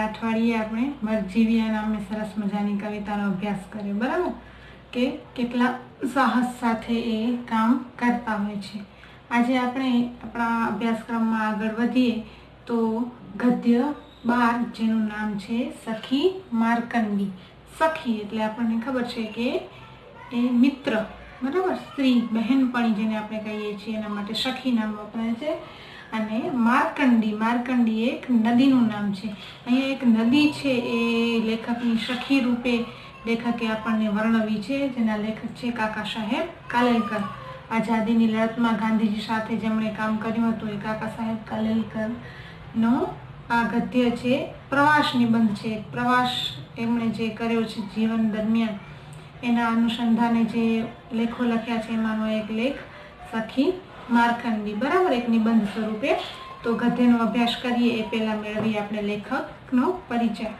ગયા અઠવાડિયે આપણે મરજીવિયા નામની સરસ મજાની કવિતાનો અભ્યાસ કર્યો, બરાબર? કે કેટલા સાહસ સાથે એ કામ કરતા હોય છે. આજે આપણે આપણા અભ્યાસક્રમમાં આગળ વધીએ તો ગદ્ય 12 જેનું નામ છે સખી માર્કંડી. સખી એટલે આપણને ખબર છે કે એ મિત્ર, બરાબર? સ્ત્રી, બહેનપણી જેને આપણે કહીએ છીએ એના માટે સખી નામ વપરાય છે. અને માર્કંડી એક નદીનું નામ છે. અહીંયા એક નદી છે એ લેખકની સખી રૂપે લેખકે આપણને વર્ણવી છે, જેના લેખક છે કાકા સાહેબ કાલેલકર. આઝાદીની લડતમાં ગાંધીજી સાથે જેમણે કામ કર્યું હતું એ કાકા સાહેબ કાલેલકરનો આ ગદ્ય છે. પ્રવાસ નિબંધ છે. પ્રવાસ એમણે જે કર્યો છે જીવન દરમિયાન એના અનુસંધાને જે લેખો લખ્યા છે એમાંનો એક લેખ સખી માર્કંડી, બરાબર? એક નિબંધ સ્વરૂપે. તો ગદ્યનો અભ્યાસ કરીએ એ પહેલા મેળવીએ આપણે લેખકનો પરિચય.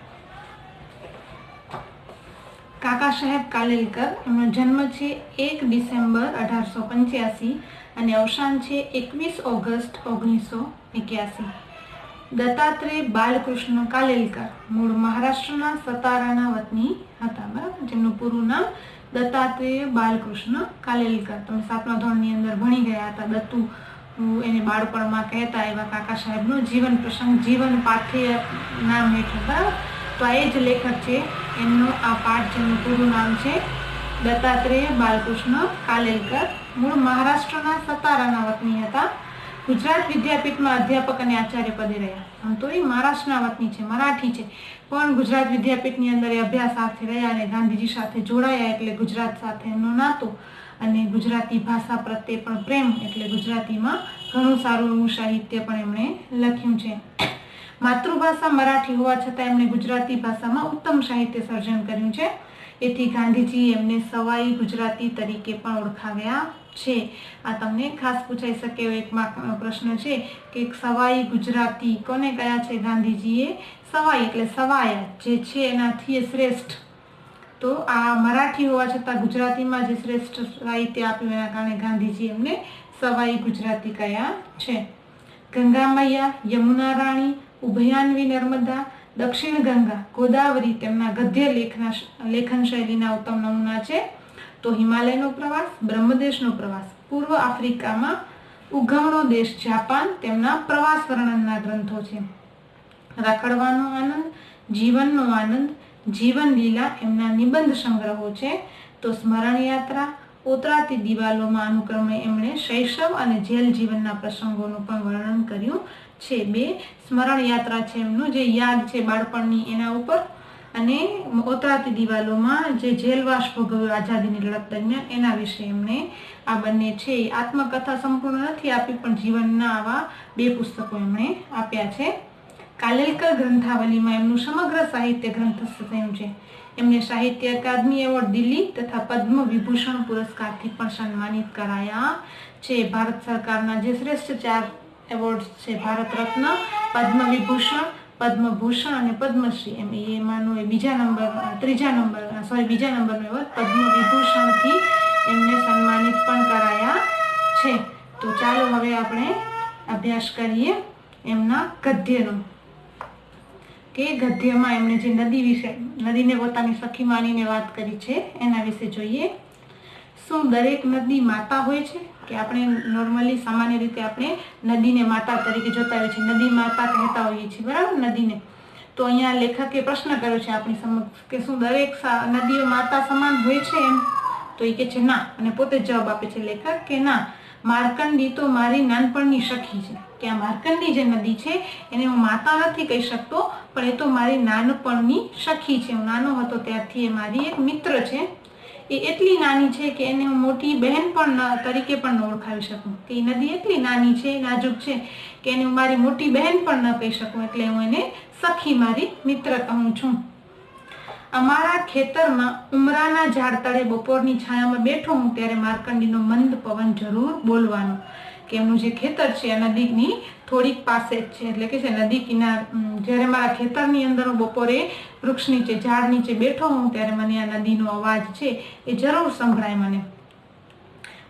કાકા સાહેબ કાલેલકર, એમનો જન્મ છે 1 ડિસેમ્બર 1885 અને અવસાન છે 21 ઓગસ્ટ 1981. દત્તાત્રેય બાલકૃષ્ણ કાલેલકર મૂળ મહારાષ્ટ્રના સતારાના વતની હતા, બરાબર? જેમનું પૂરું નામ દત્તાત્રેય બાલકૃષ્ણ કાલેલકર. તમે 7મા ધોરણની અંદર ભણી ગયા હતા. દત્તુ એને બાળપણમાં કહેતા એવા કાકા સાહેબનું જીવન પ્રસંગ, જીવન પાઠ્ય નામ હેઠળ, બરાબર? તો આ એ જ લેખક છે. એમનું આ પાઠ જેનું પૂરું નામ છે દત્તાત્રેય બાલકૃષ્ણ કાલેલકર. મૂળ મહારાષ્ટ્રના સતારાના વતની હતા. ગુજરાત વિદ્યાપીઠમાં અધ્યાપક અને આચાર્ય પદે રહ્યા. આમ તો એ મહારાષ્ટ્રના વતની છે, મરાઠી છે, પણ ગુજરાત વિદ્યાપીઠની અંદર એ અભ્યાસાર્થે રહ્યા અને ગાંધીજી સાથે જોડાયા એટલે ગુજરાત સાથે એમનો નાતો અને ગુજરાતી ભાષા પ્રત્યે પણ પ્રેમ એટલે ગુજરાતીમાં ઘણું સારું એવું સાહિત્ય પણ એમણે લખ્યું છે. માતૃભાષા મરાઠી હોવા છતાં એમણે ગુજરાતી ભાષામાં ઉત્તમ સાહિત્ય સર્જન કર્યું છે. એથી ગાંધીજી એમને સવાઈ ગુજરાતી તરીકે પણ ઓળખાવ્યા છે. આ તમને ખાસ પૂછાઈ શકે એવો એક પ્રશ્ન છે કે સવાઈ ગુજરાતી કોને કયા છે ગાંધીજીએ? સવાઈ એટલે સવાયા જે છે એનાથી શ્રેષ્ઠ. તો આ મરાઠી હોવા છતાં ગુજરાતીમાં જે શ્રેષ્ઠ સાહિત્ય આપ્યું એના કારણે ગાંધીજી એમને સવાઈ ગુજરાતી કયા છે. ગંગા મૈયા, યમુના રાણી, ઉભયાન્વી નર્મદા, દક્ષિણ ગંગા, ગોદાવરી તેમના ગદ્ય લેખન શૈલીના ઉત્તમ નમૂના છે. તો હિમાલયનો પ્રવાસ, બ્રહ્મદેશનો પ્રવાસ, પૂર્વ આફ્રિકામાં ઉગમણો દેશ જાપાન તેમના પ્રવાસ વર્ણનના ગ્રંથો છે. રખડવાનો આનંદ, જીવનનો આનંદ, જીવન લીલા એમના નિબંધ સંગ્રહો છે. તો સ્મરણ યાત્રા, ઓતરાતી દિવાલોમાં અનુક્રમે એમણે શૈશવ અને જેલ જીવનના પ્રસંગોનું પણ વર્ણન કર્યું છે. 2 સ્મરણ યાત્રા છે એમનું, જે યાદ છે બાળપણની એના ઉપર, અને ઓતરાતી દિવાલોમાં જે જેલવાસ ભોગવ્યો આઝાદીની લડત દરમિયાન એના વિશે એમણે આ બંને છે. આત્મકથા સંપૂર્ણ નથી આપી પણ જીવનના આવા 2 પુસ્તકો એમણે આપ્યા છે. કાલેલકર ગ્રંથાવલીમાં એમનું સમગ્ર સાહિત્ય ગ્રંથસ્થ થયું છે. એમને સાહિત્ય અકાદમી એવોર્ડ દિલ્હી તથા પદ્મ વિભૂષણ પુરસ્કારથી પણ સન્માનિત કરાયા છે. ભારત સરકારના જે શ્રેષ્ઠ 4 એવોર્ડ છે, ભારત રત્ન, પદ્મ વિભૂષણ, પદ્મભૂષણ અને પદ્મશ્રી, એમ એમાંનો બીજા નંબરનો એવોર્ડ પદ્મ વિભૂષણથી એમને સન્માનિત પણ કરાયા છે. તો ચાલો હવે આપણે અભ્યાસ કરીએ એમના ગદ્યનો. કે ગદ્યમાં એમણે જે નદી વિશે, નદીને પોતાની સખી માનીને વાત કરી છે એના વિશે જોઈએ. શું દરેક નદી માતા હોય છે? કે આપણે નોર્મલી સામાન્ય રીતે આપણે નદીને માતા તરીકે જોતા હોઈએ છીએ, નદી માતા કહેતા હોઈએ છીએ, બરાબર? નદીને. તો અહીંયા લેખકે પ્રશ્ન કર્યો છે આપણી સમક્ષ કે શું દરેક નદીઓ માતા સમાન હોય છે એમ? તો એ કહે છે ના, અને પોતે જવાબ આપે છે લેખક કે ના, માર્કંડી તો મારી નાનપણની સખી છે. કે આ માર્કંડી જે નદી છે એને હું માતા નથી કહી શકતો, પણ એ તો મારી નાનપણની સખી છે. હું નાનો હતો ત્યારથી એ મારી એક મિત્ર છે. એ એટલી નાની છે કે એને હું મોટી બહેન પણ તરીકે પણ ન ઓળખાવી શકું. કે એ નદી એટલી નાની છે, નાજુક છે કે એને હું મારી મોટી બહેન પણ ન કહી શકું, એટલે હું એને સખી, મારી મિત્ર કહું છું. અમારા ખેતરમાં ઉમરાના ઝાડ તળે બપોરની છાયામાં બેઠો હું ત્યારે માર્કંડીનો મંદ પવન જરૂર બોલવાનો. કે એમનું જે ખેતર છે આ નદીની થોડીક પાસે જ છે, એટલે કે છે નદી કિનાર. જ્યારે મારા ખેતરની અંદર હું બપોરે વૃક્ષ નીચે, ઝાડ નીચે બેઠો હું ત્યારે મને આ નદીનો અવાજ છે એ જરૂર સંભળાય મને.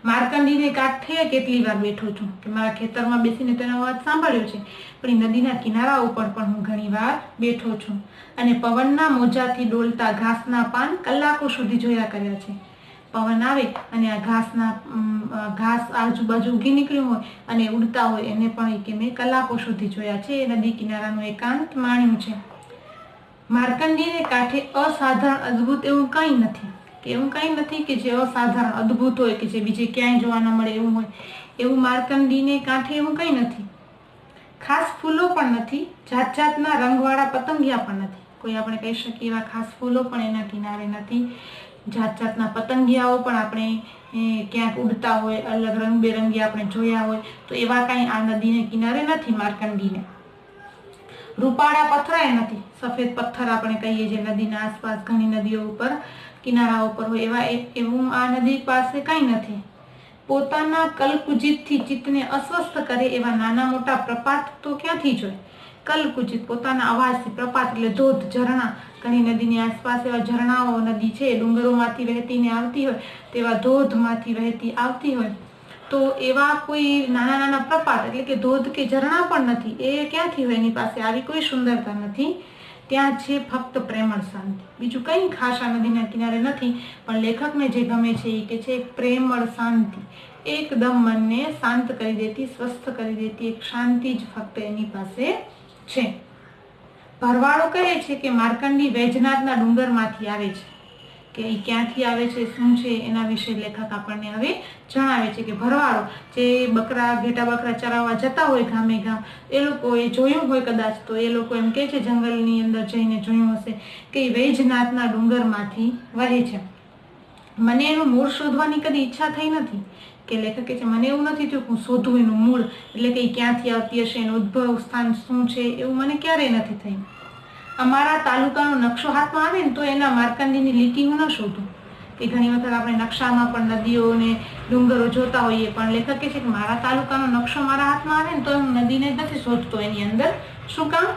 માર્કંડીને કાંઠે કેટલી વાર બેઠો છું, કે મારા ખેતરમાં બેસીને તેનો અવાજ સાંભળ્યો છે, પણ એ નદીના કિનારા ઉપર પણ હું ઘણી વાર બેઠો છું. અને પવનના મોજાથી ડોલતા ઘાસના પાન કલાકો સુધી જોયા કર્યા છે. પવન આવે અને આ ઘાસ આજુબાજુ ઉગી નીકળ્યું હોય અને ઉડતા હોય એને પણ કે મેં કલાકો સુધી જોયા છે. એ નદી કિનારાનું એકાંત માણ્યું છે. માર્કંડીને કાંઠે અસાધારણ અદ્ભુત એવું કંઈ નથી, કે એવું કંઈ નથી કે જે અસાધારણ અદ્ભુત હોય, કે જે બીજે ક્યાંય જોવા ન મળે એવું હોય. એવું માર્કંડીને કાંઠે એવું કંઈ નથી. ખાસ ફૂલો પણ નથી, જાત જાતના રંગવાળા પતંગિયા પણ નથી. કોઈ આપણે કહી શકીએ એવા ખાસ ફૂલો પણ એના કિનારે નથી. જાત જાતના પતંગિયાઓ પણ આપણે ક્યાંક ઉડતા હોય, અલગ રંગબેરંગી આપણે જોયા હોય, તો એવા કાંઈ આ નદીને કિનારે નથી. માર્કંડીને રૂપાળા પથ્થરાય નથી. સફેદ પથ્થર આપણે કહીએ જે નદીના આસપાસ ઘણી નદીઓ ઉપર કિનારા ઉપર હોય, એવું આ નદી પાસે કંઈ નથી. પોતાના કલકુચિતથી ચિત્તને અસ્વસ્થ કરે એવા નાના મોટા પ્રપાત તો ક્યાંથી જોય. કલકુચિત પોતાના અવાજથી, પ્રપાત એટલે ધોધ, ઝરણા. ઘણી નદીની આસપાસ એવા ઝરણાઓ નદી છે, ડુંગરોમાંથી વહેતીને આવતી હોય, તેવા ધોધમાંથી વહેતી આવતી હોય, તો એવા કોઈ નાના નાના પ્રપાત એટલે કે ધોધ કે ઝરણા પણ નથી. એ ક્યાંથી હોય? એની પાસે આવી કોઈ સુંદરતા નથી. ત્યાં છે ફક્ત પ્રેમળ શાંતિ. બીજું કંઈ ખાસ આ નદીના કિનારે નથી, પણ લેખકને જે ગમે છે એ કે છે પ્રેમળ શાંતિ. એકદમ મનને શાંત કરી દેતી, સ્વસ્થ કરી દેતી એક શાંતિ જ ફક્ત એની પાસે છે. ભરવાડો કહે છે કે માર્કંડી વૈજનાથના ડુંગરમાંથી આવે છે. કે એ ક્યાંથી આવે છે, શું છે, એના વિશે લેખક આપણને હવે જણાવે છે. કે ભરવાડો જે ઘેટા બકરા ચરાવવા જતા હોય ગામે ગામ, એ લોકોએ જોયું હોય કદાચ, તો એ લોકો એમ કહે છે, જંગલની અંદર જઈને જોયું હશે, કે એ વૈજનાથના ડુંગરમાંથી વહે છે. મને એનું મૂળ શોધવાની કદી ઈચ્છા થઈ નથી. કે લેખક કહે છે મને એવું નથી થયું હું શોધું એનું મૂળ, એટલે કે ક્યાંથી આવતી હશે, એનું ઉદ્ભવ સ્થાન શું છે, એવું મને ક્યારેય નથી થયું. અમારા તાલુકાનો નકશો હાથમાં આવે ને તો એના માર્કંડીની લીટી હું ન શોધું. કે ઘણી વખત આપણે નકશામાં પણ નદીઓ ને ડુંગરો જોતા હોઈએ, પણ લેખક કહે છે કે મારા તાલુકાનો નકશો મારા હાથમાં આવે ને તો હું નદીને નથી શોધતો એની અંદર. શું કામ?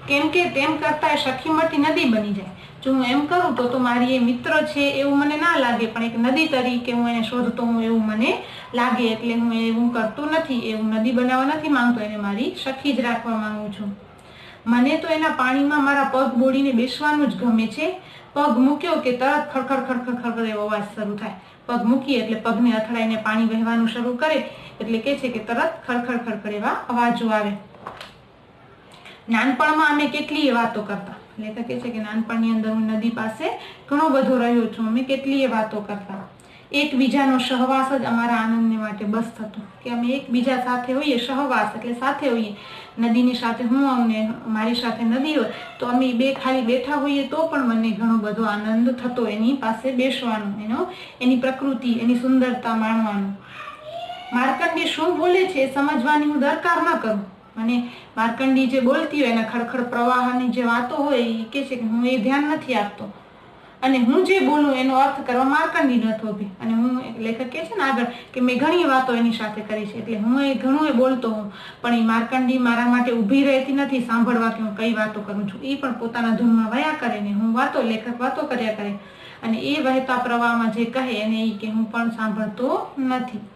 કેમ કે તેમ કરતા એ સખીમતી નદી બની જાય. જો હું એમ કરું તો મારી એ મિત્ર છે એવું મને ના લાગે, પણ એક નદી તરીકે હું એને શોધતો હું એવું મને લાગે. એટલે હું એવું કરતો નથી, એવું નદી બનાવવા નથી માંગતો, એને મારી સખી જ રાખવા માંગુ છું. મને તો એના પાણીમાં મારા પગ બોડીને બેસવાનું જ ગમે છે. પગ મૂક્યો કે તરત ખડખડ ખડખડ ખડખડ એવો અવાજ શરૂ થાય. પગ મૂકીએ એટલે પગને અથડાઈને પાણી વહેવાનું શરૂ કરે, એટલે કે છે કે તરત ખડખડ ખડખડ એવા અવાજો આવે. નાનપણમાં અમે કેટલીય વાતો કરતા. લેખક કહે છે કે નાનપણની અંદર હું નદી પાસે ઘણો બધો રહ્યો છું. અમે કેટલીય વાતો કરતા. એકબીજાનો સહવાસ જ અમારા આનંદને માટે બસ થતો. કે અમે એકબીજા સાથે હોઈએ, સહવાસ એટલે સાથે હોઈએ. નદીની સાથે હું અને મારી સાથે નદી હોય, તો અમે બે ખાલી બેઠા હોઈએ તો પણ મને ઘણો બધો આનંદ થતો એની પાસે બેસવાનો, એની પ્રકૃતિ, એની સુંદરતા માણવાનો. માર્કંડી શું બોલે છે એ સમજવાની હું દરકાર ન કરું. મને માર્કંડી જે બોલતી હોય એના ખડખડ પ્રવાહની જે વાતો હોય એ કે છે કે હું એ ધ્યાન નથી આપતો, અને હું જે બોલું એનો અર્થ કરવા માર્કંડી ન થોભી. અને હું લેખક કહે છે ને આગળ કે મેં ઘણી વાતો એની સાથે કરી છે, એટલે હું એ ઘણું એ બોલતો હું, પણ એ માર્કંડી મારા માટે ઊભી રહેતી નથી સાંભળવા કે હું કઈ વાતો કરું છું. એ પણ પોતાના ધૂનમાં વયા કરે ને હું લેખક વાતો કર્યા કરે, અને એ વહેતા પ્રવાહમાં જે કહે એને એ કે હું પણ સાંભળતો નથી.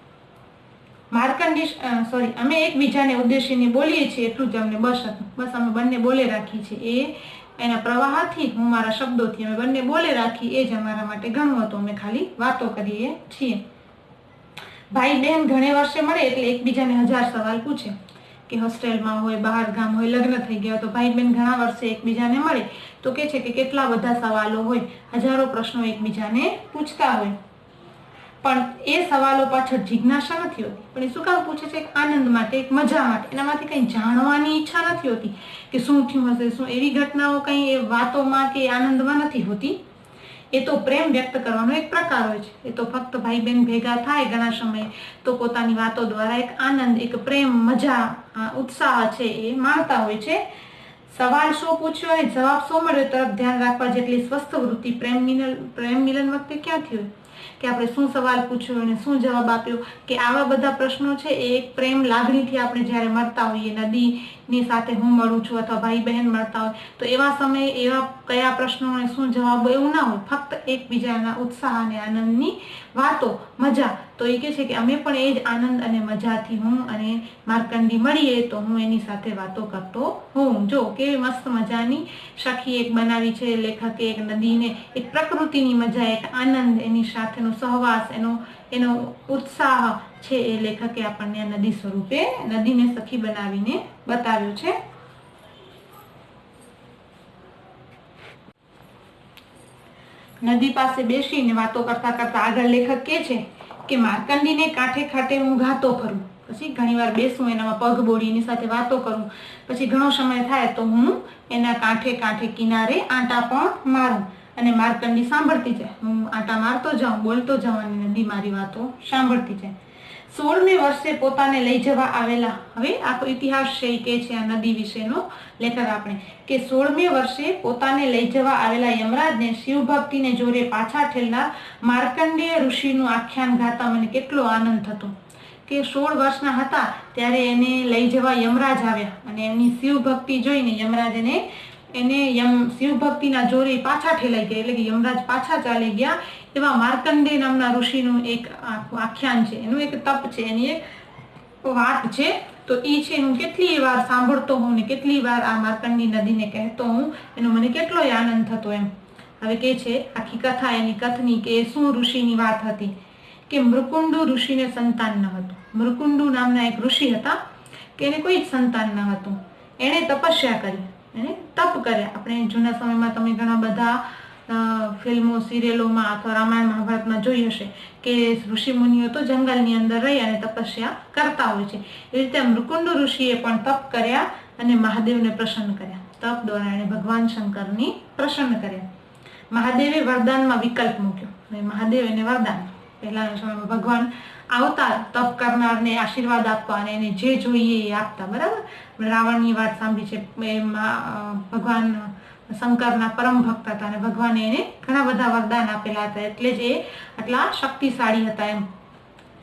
અમે એકબીજાને ઉદ્દેશીને બોલીએ છીએ એટલું જ અમને બસ હતું. બસ અમે બંને બોલે રાખી છે. એ એના પ્રવાહથી, હું મારા શબ્દોથી, અમે બંને બોલે રાખી, એ જ અમારા માટે ઘણું હતું. અમે ખાલી વાતો કરીએ છીએ. ભાઈ બહેન ઘણે વર્ષે મળે એટલે એકબીજાને 1000 સવાલ પૂછે. કે હોસ્ટેલમાં હોય, બહાર ગામ હોય, લગ્ન થઈ ગયા તો ભાઈ બહેન ઘણા વર્ષે એકબીજાને મળે તો કે છે કે કેટલા બધા સવાલો હોય, હજારો પ્રશ્નો એકબીજાને પૂછતા હોય. પણ એ સવાલો પાછળ જિજ્ઞાસા નથી હોતી. પણ એ શું કામ પૂછે છે? એક આનંદ માટે, એક મજા માટે. એનામાંથી કંઈ જાણવાની ઈચ્છા નથી હોતી કે શું થયું હશે, શું એવી ઘટનાઓ કંઈ એ વાતોમાં કે આનંદમાં નથી હોતી. એ તો પ્રેમ વ્યક્ત કરવાનો એક પ્રકાર હોય છે. એ તો ફક્ત ભાઈ બહેન ભેગા થાય ઘણા સમય તો પોતાની વાતો દ્વારા એક આનંદ, એક પ્રેમ, મજા, ઉત્સાહ છે એ માણતા હોય છે. સવાલ શું પૂછ્યો અને જવાબ શું મળ્યો તરફ ધ્યાન રાખવા જેટલી સ્વસ્થ વૃત્તિ પ્રેમ મિલન વખતે ક્યાંથી હોય? કે આપણે શું સવાલ પૂછ્યો અને શું જવાબ આપ્યો, કે આવા બધા પ્રશ્નો છે એ એક પ્રેમ લાગણીથી આપણે જ્યારે મળતા હોઈએ, નદીની સાથે હું મળું છું અથવા ભાઈ બહેન મળતા હોય તો એવા સમયે એવા કયા પ્રશ્નોને શું જવાબ એવું ના હોય, ફક્ત એકબીજાના ઉત્સાહ અને આનંદની વાતો, મજા. તો એ કહે છે કે અમે પણ એ જ આનંદ અને મજાથી હું અને માર્કંડી મળીએ તો હું એની સાથે વાતો કરતો હોઉં. જો કેવી મસ્ત મજાની સખી એક બનાવી છે લેખકે, એક નદીને, એક પ્રકૃતિની મજા, એક આનંદ, એની સાથેનો સહવાસ, એનો ઉત્સાહ છે એ લેખકે આપણને નદી સ્વરૂપે નદીને સખી બનાવીને બતાવ્યો છે. નદી પાસે બેસીને વાતો કરતા કરતા આગળ લેખક કહે છે કે માર્કંડીને કાંઠે કાંઠે હું ગાતો ફરું. પછી ઘણી વાર બેસું, એનામાં પગ બોળી, એની સાથે વાતો કરું. પછી ઘણો સમય થાય તો હું એના કાંઠે કાંઠે કિનારે આંટા પણ મારું અને માર્કંડી સાંભળતી જાય. હું આંટા મારતો જાઉં, બોલતો જાઉં અને નદી મારી વાતો સાંભળતી જાય. 16મે વર્ષે પોતાને લઈ જવા આવેલા, હવે આખો ઇતિહાસ છે એ કે છે આ નદી વિશેનો લેખક આપણે, કે 16મે વર્ષે પોતાને લઈ જવા આવેલા યમરાજને શિવભક્તિને જોરે પાછા ઠેલનાર માર્કંડેય ઋષિનું આખ્યાન ગાતા મને કેટલો આનંદ થતો. કે 16 વર્ષના હતા ત્યારે એને લઈ જવા યમરાજ આવ્યા અને એમની શિવભક્તિ જોઈને યમરાજ એને શિવભક્તિના જોરે પાછા ઠેલાઈ ગયા, એટલે કે યમરાજ પાછા ચાલી ગયા. એવા માર્કંડેય નામના ઋષિનું એક આખ્યાન છે, એનું એક તપ છે, એની એક વાત છે. તો એ છે હું કેટલી વાર સાંભળતો હોઉં ને કેટલી વાર આ માર્કંડી નદીને કહેતો હું, એનો મને કેટલો આનંદ થતો એમ. હવે કે છે આખી કથા એની કથની કે શું ઋષિની વાત હતી કે મૃકુંડુ ઋષિને સંતાન ન હતું. મૃકુંડુ નામના એક ઋષિ હતા કે એને કોઈ જ સંતાન ન હતું. એણે તપસ્યા કરી, એને તપ કર્યા. આપણે જૂના સમયમાં તમે ઘણા બધા ફિલ્મો, સિરિયલોમાં અથવા રામાયણ મહાભારતમાં જોઈ હશે કે ઋષિ મુનિઓ તો જંગલની અંદર રહી અને તપસ્યા કરતા હોય છે. એ રીતે મૃકુંડુ ઋષિએ પણ તપ કર્યા અને મહાદેવને પ્રસન્ન કર્યા. તપ દ્વારા એણે ભગવાન શંકરની પ્રસન્ન કર્યા. મહાદેવે વરદાનમાં વિકલ્પ મૂક્યો. મહાદેવ એને વરદાન, પહેલાના સમયમાં ભગવાન આવતા તપ કરનારને આશીર્વાદ આપવા અને એને જે જોઈએ એ આપતા. બરાબર, રાવણની વાત સાંભળી છે, ભગવાન શંકરના પરમ ભક્ત હતા અને ભગવાને એને ઘણા બધા વરદાન આપેલા હતા, એટલે જ એ આટલા શક્તિશાળી હતા એમ.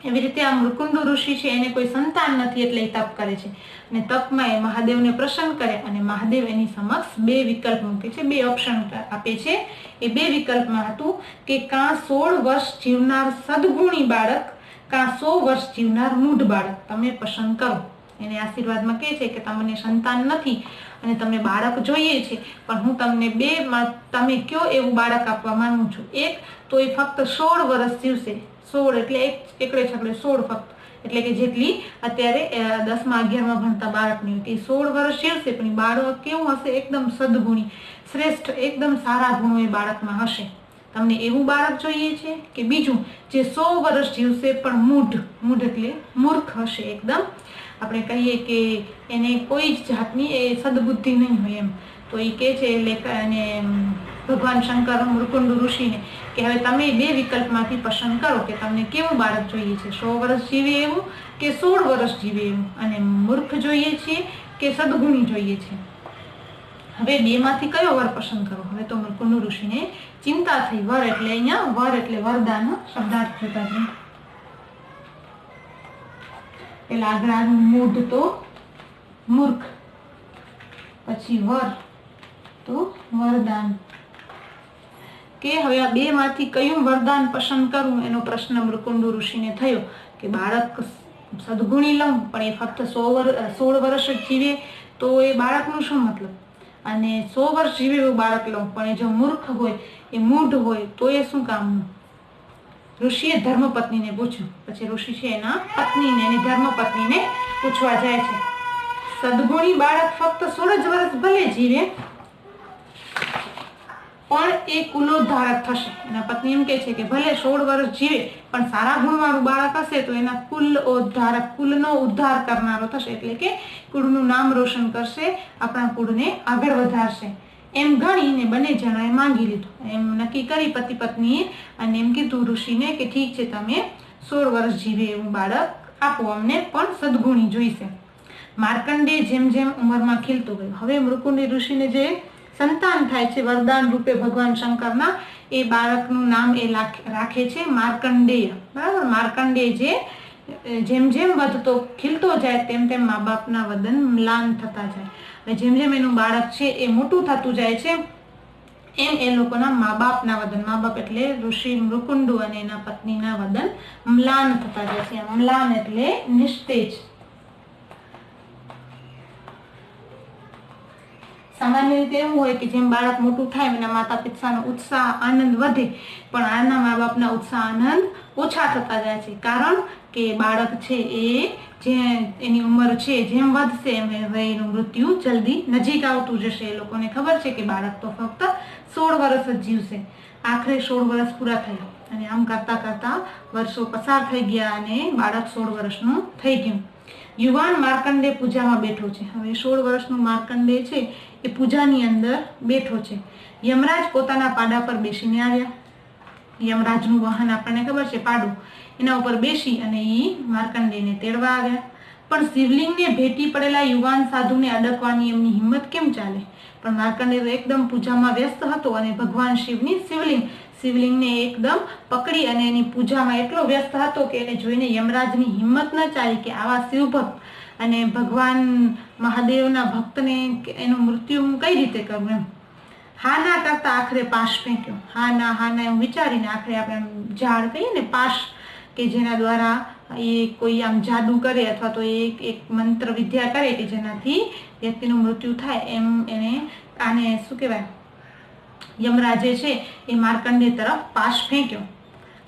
એવી રીતે આ મૃકુંડુ ઋષિ છે એને કોઈ સંતાન નથી એટલે એ તપ કરે છે અને તપમાં એ મહાદેવને પ્રસન્ન કરે અને મહાદેવ એની સમક્ષ 2 વિકલ્પ મૂકે છે, 2 ઓપ્શન આપે છે. એ 2 વિકલ્પમાં હતું કે કાં 16 વર્ષ જીવનાર સદગુણી બાળક, કાં 100 વર્ષ જીવનાર મૂઢ બાળક, તમે પસંદ કરો. એને આશીર્વાદમાં કહે છે કે તમને સંતાન નથી અને તમને બાળક જોઈએ છે, પણ હું તમને 2માં તમે કયો એવું બાળક આપવા માંગુ છું. એક તો એ ફક્ત 16 વર્ષ જીવશે, 16 એટલે એકડે છકડે 16 ફક્ત, એટલે કે જેટલી અત્યારે 10માં 11માં ભણતા બાળકની હોય, 16 વર્ષ જીવશે પણ એ બાળક કેવું હશે? એકદમ સદગુણી, શ્રેષ્ઠ, એકદમ સારા ગુણો એ બાળકમાં હશે. તમને એવું બાળક જોઈએ છે કે બીજું જે 100 વર્ષ જીવશે પણ મૂઢ એટલે મૂર્ખ હશે એકદમ, આપણે કહીએ કે એને કોઈ જ જાતની એ સદબુદ્ધિ નહીં હોય એમ. તો એ કહે છે અને ભગવાન શંકર મૃકુંડુ ઋષિને કે હવે તમે 2 વિકલ્પમાંથી પસંદ કરો કે તમને કેવું બાળક જોઈએ છે, 100 વર્ષ જીવે એવું કે 16 વર્ષ જીવે એવું, અને મૂર્ખ જોઈએ છે કે સદગુણી જોઈએ છે. હવે 2માંથી કયો વર પસંદ કરો? હવે તો મૃકુંડુ ઋષિને ચિંતા થઈ. વર એટલે અહીંયા વર એટલે વરદાન શબ્દાર્થ થતા છે. પેલા આગળ મૂઢ તો મૂર્ખ, પછી વર તો વરદાન. કે હવે આ 2માંથી કયું વરદાન પસંદ કરવું એનો પ્રશ્ન મૃકુંડુ ઋષિને થયો કે બાળક સદગુણી લઉં પણ એ ફક્ત 16 વર્ષ જ જીવે તો એ બાળકનું શું મતલબ, અને 100 વર્ષ જીવે એવું બાળક લઉં પણ એ જો મૂર્ખ હોય, એ મૂઢ હોય તો એ શું કામનું? ઋષિએ ધર્મપત્નીને પૂછ્યું. પછી ઋષિ છે એના પત્નીને, એની ધર્મપત્નીને પૂછવા જાય છે. સદગુણી બાળક ફક્ત 16 જ વર્ષ ભલે જીવે પણ એ કુલોદ્ધારક થશે. એના પત્ની એમ કહે છે કે ભલે 16 વર્ષ જીવે પણ સારા ગુણવાળું બાળક હશે તો એના કુલનો ઉદ્ધાર કરનારો થશે, એટલે કે કુળનું નામ રોશન કરશે, આપણા કુળને આગળ વધારશે. એમ ગણીને બંને જણાએ માંગી લીધું. એમ નક્કી કરી પતિ પત્નીએ અને એમ કીધું ઋષિને કે ઠીક છે, તમે 16 વર્ષ જીવે એવું બાળક આપો, અમને પણ સદગુણી જોઈશે. માર્કંડેય જેમ જેમ ઉંમરમાં ખીલતું ગયું, હવે મૃકુંડી ઋષિને જે સંતાન થાય છે વરદાન રૂપે ભગવાન શંકરના, એ બાળકનું નામ એ રાખે છે માર્કંડેય. બરાબર, માર્કંડેય જેમ જેમ વધતો ખીલતો જાય તેમ તેમ મા બાપના વદન મ્લાન થતા જાય, અને જેમ જેમ એનું બાળક છે એ મોટું થતું જાય છે એમ એ લોકોના મા બાપના વદન, મા બાપ એટલે ઋષિ મૃકુંડુ અને એના પત્નીના વદન મ્લાન થતા જાય છે. મ્લાન એટલે નિસ્તેજ. સામાન્ય રીતે એવું હોય કે જેમ બાળક મોટું થાય એના માતા પિતાનો ઉત્સાહ આનંદ વધે, પણ આના મા બાપના ઉત્સાહ આનંદ ઓછા થતા જાય છે. કારણ કે બાળક છે એ જે એની ઉંમર છે જેમ વધશે એમ એનું મૃત્યુ જલ્દી નજીક આવતું જશે. એ લોકોને ખબર છે કે બાળક તો ફક્ત 16 વર્ષ જ જીવશે. આખરે 16 વર્ષ પૂરા થયા અને આમ કરતા કરતા વર્ષો પસાર થઈ ગયા અને બાળક 16 વર્ષનું થઈ ગયું. યુવાન માર્કંડે પૂજામાં બેઠો છે. હવે 16 વર્ષનું માર્કંડે છે એ પૂજાની અંદર બેઠો છે. યમરાજ પોતાના પાડા પર બેસીને આવ્યા. યમરાજનું વાહન આપણને ખબર છે પાડું, એના ઉપર બેસી અને એ માર્કંડેને તેડવા આવ્યા. પણ શિવલિંગને ભેટી પડેલા યુવાન સાધુને અડકવાની એમની હિંમત કેમ ચાલે? પણ માર્કંડે તો એકદમ પૂજામાં વ્યસ્ત હતો અને ભગવાન શિવની શિવલિંગને એકદમ પકડી અને એની પૂજામાં એટલો વ્યસ્ત હતો કે એને જોઈને યમરાજની હિંમત ન ચાલી કે આવા શિવભક્ત અને ભગવાન મહાદેવના ભક્તને એનું મૃત્યુ હું કઈ રીતે કરું એમ. હા ના કરતા આખરે પાશ ફેંક્યો. હા ના એમ વિચારીને આખરે આપણે ઝાડ કહીએ ને પાશ, કે જેના દ્વારા એ કોઈ આમ જાદુ કરે અથવા તો એક મંત્ર વિદ્યા કરે કે જેનાથી વ્યક્તિનું મૃત્યુ થાય, એમ એને આને શું કહેવાય, યમરાજે છે એ માર્કંડે તરફ પાશ ફેંક્યો.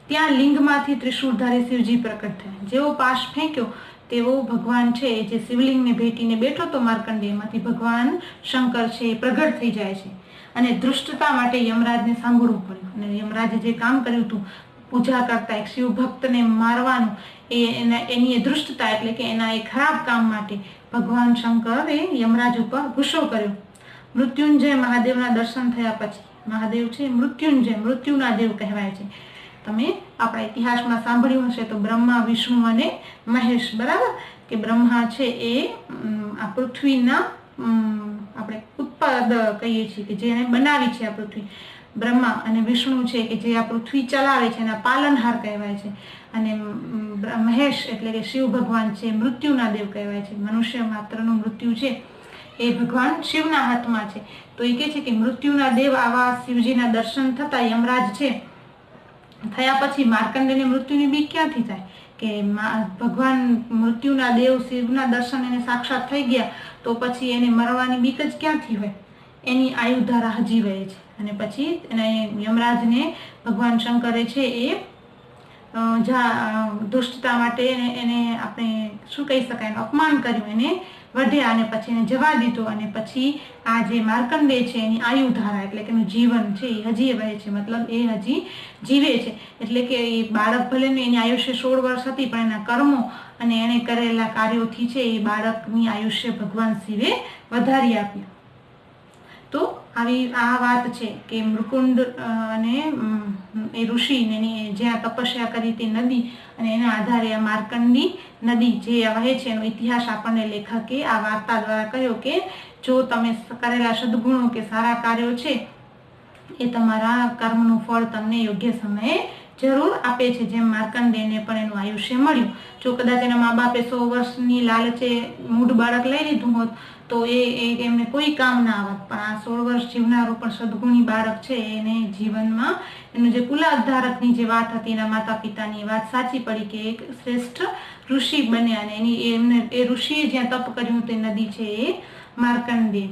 ત્યાં લિંગમાંથી ત્રિશૂળધારી શિવજી પ્રકટ થયા. જેવો પાશ ફેંક્યો તેવો ભગવાન છે જે શિવલિંગને ભેટીને બેઠો તો માર્કંડે, એમાંથી ભગવાન શંકર છે એ પ્રગટ થઈ જાય છે. અને દૃષ્ટતા માટે યમરાજને સાંભળવું પડ્યું. અને યમરાજે જે કામ કર્યું હતું પૂજા કરતા એક શિવ ભક્તને મારવાનું, એની એ દૃષ્ટતા એટલે કે એના એ ખરાબ કામ માટે ભગવાન શંકરે યમરાજ ઉપર ગુસ્સો કર્યો. મૃત્યુંજય મહાદેવના દર્શન થયા પછી, મહાદેવ છે મૃત્યુંજય, મૃત્યુના દેવ કહેવાય છે. તમે આપણા ઇતિહાસમાં સાંભળ્યું હશે તો બ્રહ્મા, વિષ્ણુ અને મહેશ, બરાબર, કે બ્રહ્મા છે એ આ પૃથ્વીના આપણે ઉત્પાદ કહીએ છીએ કે જેને બનાવી છે આ પૃથ્વી, બ્રહ્મા, અને વિષ્ણુ છે કે જે આ પૃથ્વી ચલાવે છે એના પાલનહાર કહેવાય છે. અને મહેશ એટલે કે શિવ ભગવાન છે મૃત્યુના દેવ કહેવાય છે. મનુષ્ય માત્રનું મૃત્યુ છે એ ભગવાન શિવના હાથમાં છે. તો એ કહે છે કે મૃત્યુના દેવ આવા શિવજીના દર્શન થતા યમરાજ છે થયા પછી માર્કંડેયને મૃત્યુની બીક ક્યાંથી થાય? કે ભગવાન મૃત્યુના દેવ શિવના દર્શન એને સાક્ષાત થઈ ગયા તો પછી એને મરવાની બીક જ ક્યાંથી હોય? એની આયુધારા હજી વહે છે. અને પછી એને યમરાજને ભગવાન શંકરે છે એ દુષ્ટતા માટે એને આપણે શું કહી શકાય, અપમાન કર્યું, એને વઢ્યા અને પછી એને જવા દીધો. અને પછી આ જે માર્કંડેય છે એની આયુધારા એટલે કે એનું જીવન છે એ હજી વહે છે, મતલબ એ હજી જીવે છે. એટલે કે એ બાળક ભલે ને એની આયુષ્ય 16 વર્ષ હતી પણ એના કર્મો અને એણે કરેલા કાર્યોથી છે એ બાળકની આયુષ્ય ભગવાન શિવે વધારી આપ્યું. તો આવી આ વાત છે કે મૃકુંડ અને એ ઋષિને જ્યાં તપસ્યા કરી તે નદી અને એના આધારે આ માર્કંડી નદી જે વહે છે એનો ઇતિહાસ આપણને લેખકે આ વાર્તા દ્વારા કહ્યો કે જો તમે કરેલા સદગુણો કે સારા કાર્યો છે એ તમારા કર્મનું ફળ તમને યોગ્ય સમયે જરૂર આપે છે. જેમ માર્કંડેયને પણ એનું આયુષ્ય મળ્યું. જો કદાચ એના મા બાપે 100 વર્ષની લાલચે મૂઢ બાળક લઈ લીધું હોત તો એ એમને કોઈ કામ ના આવત. પણ આ 16 વર્ષ જીવનારું પણ સદગુણી બાળક છે એને જીવનમાં એનું જે કુલાધારકની જે વાત હતી એના માતા પિતાની વાત સાચી પડી કે એક શ્રેષ્ઠ ઋષિ બન્યા અને એ ઋષિએ જ્યાં તપ કર્યું તે નદી છે એ માર્કંડેય.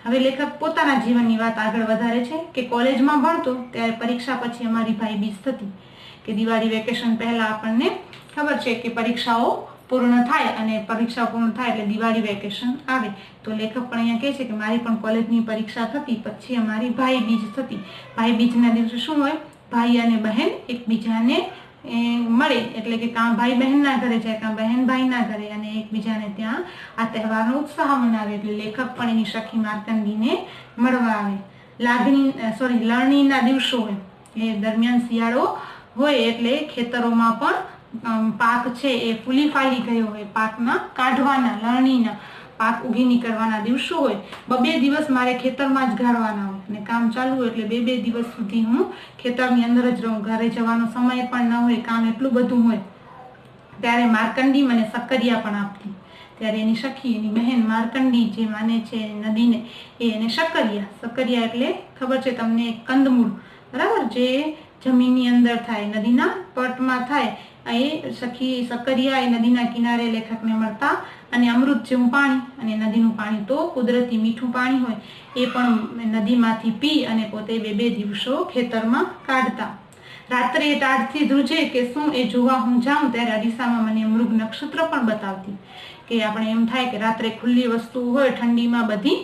હવે લેખક પોતાના જીવનની વાત આગળ વધારે છે કે કોલેજમાં ભણતો ત્યારે પરીક્ષા પછી અમારી ભાઈબીજ થતી. કે દિવાળી વેકેશન પહેલા આપણને ખબર છે કે પરીક્ષાઓ પૂર્ણ થાય અને પરીક્ષા પૂર્ણ થાય એટલે દિવાળી વેકેશન આવે. તો લેખક પણ અહીંયા કહે છે કે મારી પણ કોલેજની પરીક્ષા થતી પછી અમારી ભાઈબીજ થતી. ભાઈબીજના દિવસે શું હોય, ભાઈ અને બહેન એકબીજાને મળે, એટલે કે કાં ભાઈ બહેનના ઘરે જાય કાં બહેન ભાઈના ઘરે અને એકબીજાને ત્યાં આ તહેવારનો ઉત્સાહ મનાવે. એટલે લેખક પણ એની સખી માર્કંડીને મળવા આવે. લણણીના દિવસો હોય એ દરમિયાન શિયાળો હોય એટલે ખેતરોમાં પણ પાક છે એ ફૂલી ફાલી ગયો હોય, પાકના કાઢવાના લણણીના પાક ઉગી નીકળવાના દિવસો હોય. 2 દિવસ મારે ખેતરમાં જ ગાળવાના હોય અને કામ ચાલુ હોય એટલે 2 દિવસ સુધી હું ખેતરની અંદર જ રહું. ઘરે જવાનો સમય પણ ન હોય, કામ એટલું બધું હોય. ત્યારે માર્કંડી મને સક્કરિયા પણ આપતી. ત્યારે એની સખી, એની બહેન માર્કંડી જે માને છે નદીને, એ એને સક્કરિયા એટલે ખબર છે તમને, કંદમૂળ, બરાબર, જે જમીનની અંદર થાય, નદીના પટમાં થાય, એ સખી સક્કરિયા એ નદીના કિનારે લેખકને મળતા, અને અમૃત જેવું પાણી, અને નદીનું પાણી તો કુદરતી મીઠું પાણી હોય, એ પણ નદીમાંથી પી અને પોતે બે દિવસો ખેતરમાં કાઢતા. રાત્રે ટાઢથી ધ્રુજે કે શું એ જોવા હું જાઉં, ત્યારે અરીસામાં મને મૃગ નક્ષત્ર પણ બતાવતી. કે આપણે એમ થાય કે રાત્રે ખુલ્લી વસ્તુ હોય, ઠંડીમાં બધી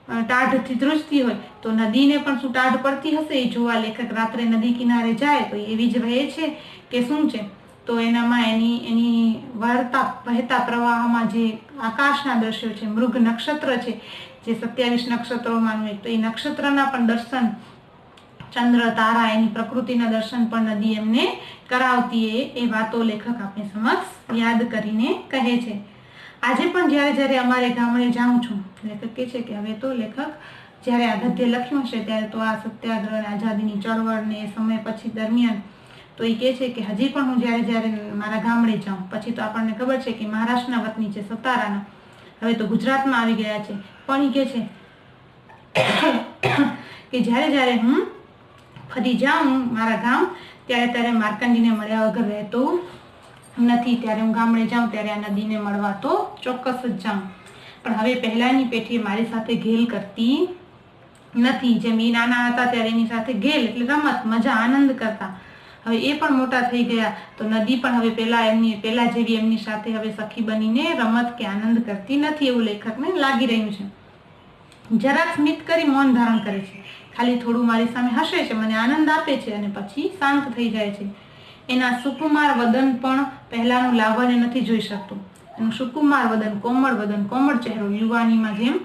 ટાઢથી ધ્રુજતી હોય, તો નદીને પણ શું ટાઢ પડતી હશે, એ જોવા લેખક રાત્રે નદી કિનારે જાય તો એવી જ રહે છે કે શું છે. તો એનામાં એની વહેતા પ્રવાહમાં જે આકાશના દ્રશ્યો છે, મૃગ નક્ષત્ર છે, જે 27 નક્ષત્રોમાંનું એક, તો એ નક્ષત્રના પણ દર્શન, ચંદ્ર, તારા, એની પ્રકૃતિના દર્શન પણ નદી એમને કરાવતી. એ વાતો લેખક આપણી સમક્ષ યાદ કરીને કહે છે. આજે પણ જ્યારે અમારે ગામડે જાઉં છું, લેખક કહે છે કે હવે તો લેખક જ્યારે આ ગદ્ય લખ્યું છે ત્યારે તો આ સત્યાગ્રહ અને આઝાદીની ચળવળ ને એ સમય પછી દરમિયાન, તો એ કહે છે કે હજી પણ હું જ્યારે મારા ગામડે જાઉં, પછી તો આપણને ખબર છે કે મહારાષ્ટ્રના વતની છે, સતારાના, હવે તો ગુજરાતમાં આવી ગયા છે, પણ એ કહે છે કે જ્યારે હું ફરી જાઉં મારા ગામ, ત્યારે માર્કંડીને મળ્યા વગર રહેતું નથી. ત્યારે હું ગામડે જાઉં ત્યારે આ નદીને મળવા તો ચોક્કસ જ જાઉં, પણ હવે પહેલાની પેઢી મારી સાથે ઘેલ કરતી નથી. જેમ એ નાના હતા ત્યારે એની સાથે ઘેલ એટલે રમત, મજા, આનંદ કરતા. હવે એ પણ મોટા થઈ ગયા તો નદી પણ હવે પેલા જેવી એમની સાથે હવે સખી બનીને રમત કે આનંદ કરતી નથી, એવું લેખકને લાગી રહ્યું છે. જરાક સ્મિત કરી મૌન ધારણ કરે છે, ખાલી થોડું મારી સામે હસે છે, મને આનંદ આપે છે અને પછી શાંત થઈ જાય છે. એના સુકુમાર વદન પણ પહેલાનું લાવણ્ય નથી જોઈ શકતું. એનું સુકુમાર વદન, કોમળ ચહેરો, યુવાનીમાં જેમ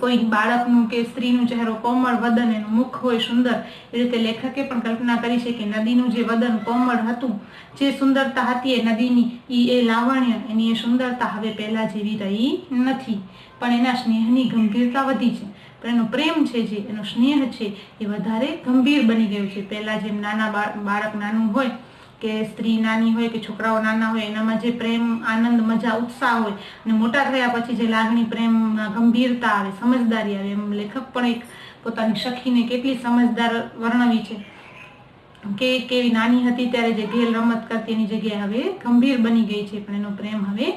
કોઈ બાળકનું કે સ્ત્રીનું ચહેરો કોમળ વદન, એનું મુખ હોય સુંદર, એ રીતે લેખકે પણ કલ્પના કરી છે કે નદીનું જે વદન કોમળ હતું, જે સુંદરતા હતી એ નદીની, એ લાવણ્ય, એની એ સુંદરતા હવે પહેલા જેવી રહી નથી, પણ એના સ્નેહની ગંભીરતા વધી છે. પણ એનો પ્રેમ છે, જે એનો સ્નેહ છે, એ વધારે ગંભીર બની ગયો છે. પહેલા જેમ નાના બાળક નાનું હોય કે સ્ત્રી નાની હોય કે છોકરાઓ નાના હોય, એનામાં જે પ્રેમ, આનંદ, મજા, ઉત્સાહ હોય, અને મોટા થયા પછી જે લાગણી, પ્રેમમાં ગંભીરતા આવે, સમજદારી આવે, એમ લેખક પણ એક પોતાની સખીને કેટલી સમજદાર વર્ણવી છે કે કેવી નાની હતી ત્યારે જે ઘેલ રમત કરતી એની જગ્યાએ હવે ગંભીર બની ગઈ છે, પણ એનો પ્રેમ હવે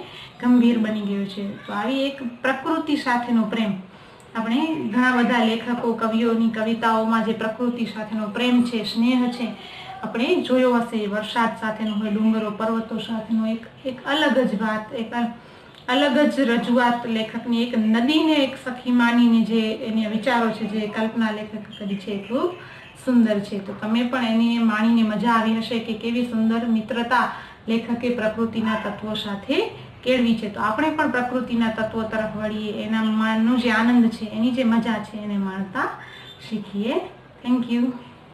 ગંભીર બની ગયો છે. તો આવી એક પ્રકૃતિ સાથેનો પ્રેમ, આપણે ઘણા બધા લેખકો, કવિઓની કવિતાઓમાં જે પ્રકૃતિ સાથેનો પ્રેમ છે, સ્નેહ છે, આપણે જોયો હશે. વરસાદ સાથેનો હોય, ડુંગરો, પર્વતો સાથેનો એક અલગ જ વાત, એક અલગ જ રજૂઆત લેખકની, એક નદીને એક સખી માનીને જે એના વિચારો છે, જે કલ્પના લેખક કરી છે, એ ખૂબ સુંદર છે. તો તમે પણ એને માણીને મજા આવી હશે કે કેવી સુંદર મિત્રતા લેખકે પ્રકૃતિના તત્વો સાથે કેળવી છે. તો આપણે પણ પ્રકૃતિના તત્વો તરફ વળીએ, એનામાંનો જે આનંદ છે, એની જે મજા છે, એને માણતા શીખીએ. Thank you.